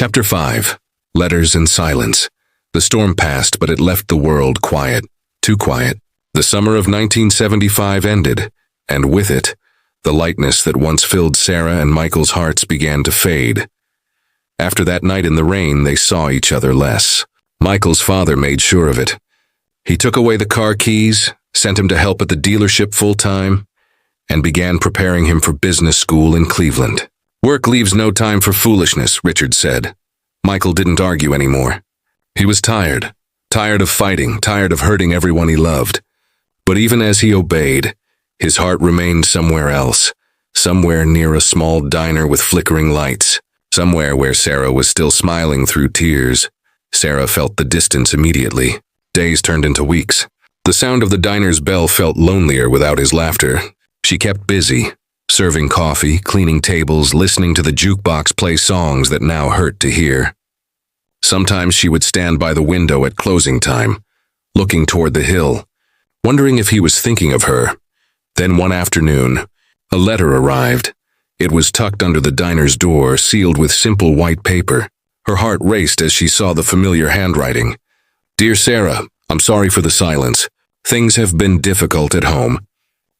Chapter 5. Letters and Silence. The storm passed, but it left the world quiet. Too quiet. The summer of 1975 ended, and with it, the lightness that once filled Sarah and Michael's hearts began to fade. After that night in the rain, they saw each other less. Michael's father made sure of it. He took away the car keys, sent him to help at the dealership full-time, and began preparing him for business school in Cleveland. "Work leaves no time for foolishness," Richard said. Michael didn't argue anymore. He was tired of fighting, tired of hurting everyone he loved. But even as he obeyed, his heart remained somewhere else, somewhere near a small diner with flickering lights, somewhere where Sarah was still smiling through tears. Sarah felt the distance immediately. Days turned into weeks. The sound of the diner's bell felt lonelier without his laughter. She kept busy, serving coffee, cleaning tables, listening to the jukebox play songs that now hurt to hear. Sometimes she would stand by the window at closing time, looking toward the hill, wondering if he was thinking of her. Then one afternoon, a letter arrived. It was tucked under the diner's door, sealed with simple white paper. Her heart raced as she saw the familiar handwriting. "Dear Sarah, I'm sorry for the silence. Things have been difficult at home.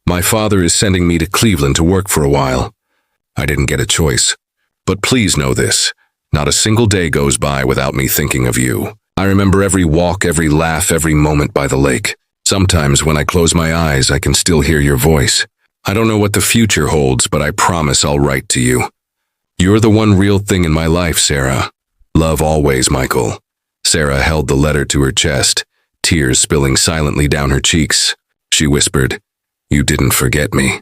My father is sending me to Cleveland to work for a while. I didn't get a choice. But please know this. Not a single day goes by without me thinking of you. I remember every walk, every laugh, every moment by the lake. Sometimes when I close my eyes, I can still hear your voice. I don't know what the future holds, but I promise I'll write to you. You're the one real thing in my life, Sarah. Love always, Michael." Sarah held the letter to her chest, tears spilling silently down her cheeks. She whispered, "You didn't forget me."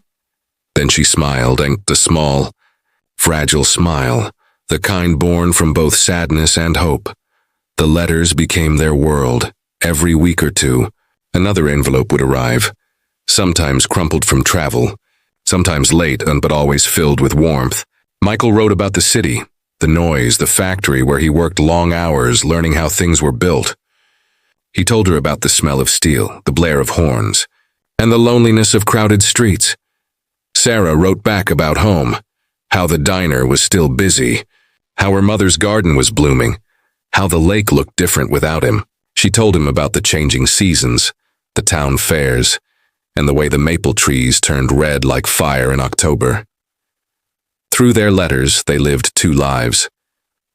Then she smiled, and the small, fragile smile, the kind born from both sadness and hope. The letters became their world. Every week or two, another envelope would arrive, sometimes crumpled from travel, sometimes late but always filled with warmth. Michael wrote about the city, the noise, the factory where he worked long hours learning how things were built. He told her about the smell of steel, the blare of horns, and the loneliness of crowded streets. Sarah wrote back about home, how the diner was still busy, how her mother's garden was blooming, how the lake looked different without him. She told him about the changing seasons, the town fairs, and the way the maple trees turned red like fire in October. Through their letters, they lived two lives,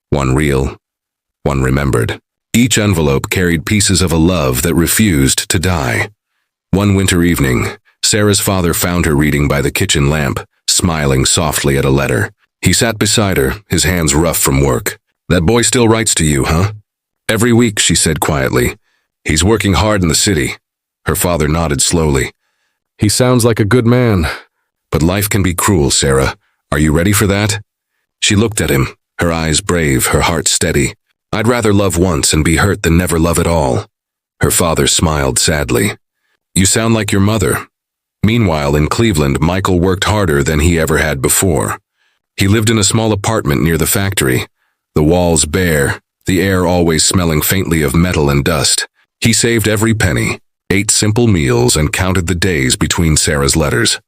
one real, one remembered. Each envelope carried pieces of a love that refused to die. One winter evening, Sarah's father found her reading by the kitchen lamp, smiling softly at a letter. He sat beside her, his hands rough from work. "That boy still writes to you, huh?" "Every week," she said quietly. "He's working hard in the city." Her father nodded slowly. "He sounds like a good man. But life can be cruel, Sarah. Are you ready for that?" She looked at him, her eyes brave, her heart steady. "I'd rather love once and be hurt than never love at all." Her father smiled sadly. "You sound like your mother." Meanwhile, in Cleveland, Michael worked harder than he ever had before. He lived in a small apartment near the factory, the walls bare, the air always smelling faintly of metal and dust. He saved every penny, ate simple meals, and counted the days between Sarah's letters.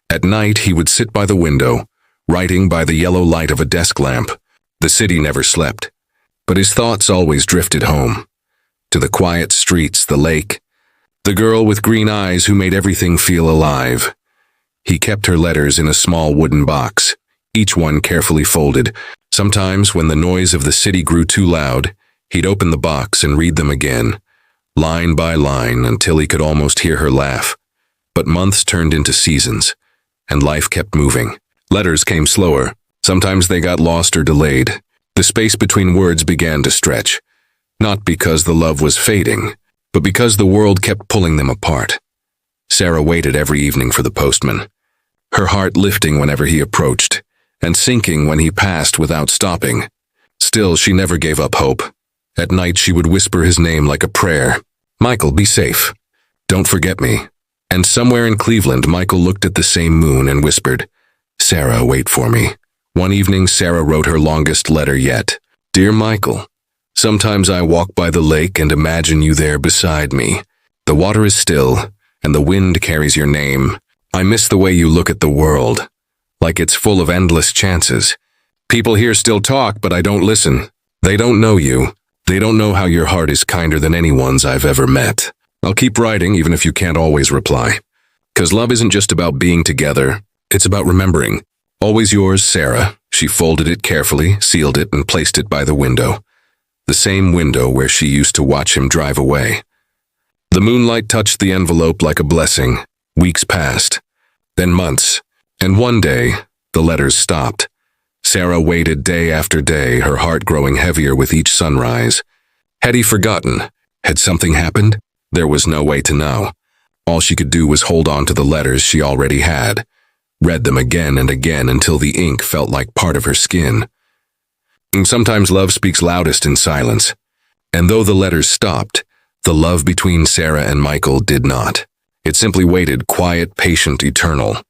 At night, he would sit by the window, writing by the yellow light of a desk lamp. The city never slept, but his thoughts always drifted home, to the quiet streets, the lake, the girl with green eyes who made everything feel alive. He kept her letters in a small wooden box, each one carefully folded. Sometimes, when the noise of the city grew too loud, he'd open the box and read them again, line by line, until he could almost hear her laugh. But months turned into seasons, and life kept moving. Letters came slower. Sometimes they got lost or delayed. The space between words began to stretch, not because the love was fading, but because the world kept pulling them apart. Sarah waited every evening for the postman, her heart lifting whenever he approached, and sinking when he passed without stopping. Still, she never gave up hope. At night, she would whisper his name like a prayer. "Michael, be safe. Don't forget me." And somewhere in Cleveland, Michael looked at the same moon and whispered, "Sarah, wait for me." One evening, Sarah wrote her longest letter yet. "Dear Michael, sometimes I walk by the lake and imagine you there beside me. The water is still, and the wind carries your name. I miss the way you look at the world, like it's full of endless chances. People here still talk, but I don't listen. They don't know you. They don't know how your heart is kinder than anyone's I've ever met. I'll keep writing even if you can't always reply. 'Cause love isn't just about being together, it's about remembering. Always yours, Sarah. She folded it carefully, sealed it, and placed it by the window. The same window where she used to watch him drive away. The moonlight touched the envelope like a blessing. Weeks passed, then months, and one day, the letters stopped. Sarah waited day after day, her heart growing heavier with each sunrise. Had he forgotten? Had something happened? There was no way to know. All she could do was hold on to the letters she already had, read them again and again until the ink felt like part of her skin. And sometimes love speaks loudest in silence. And though the letters stopped, the love between Sarah and Michael did not. It simply waited, quiet, patient, eternal.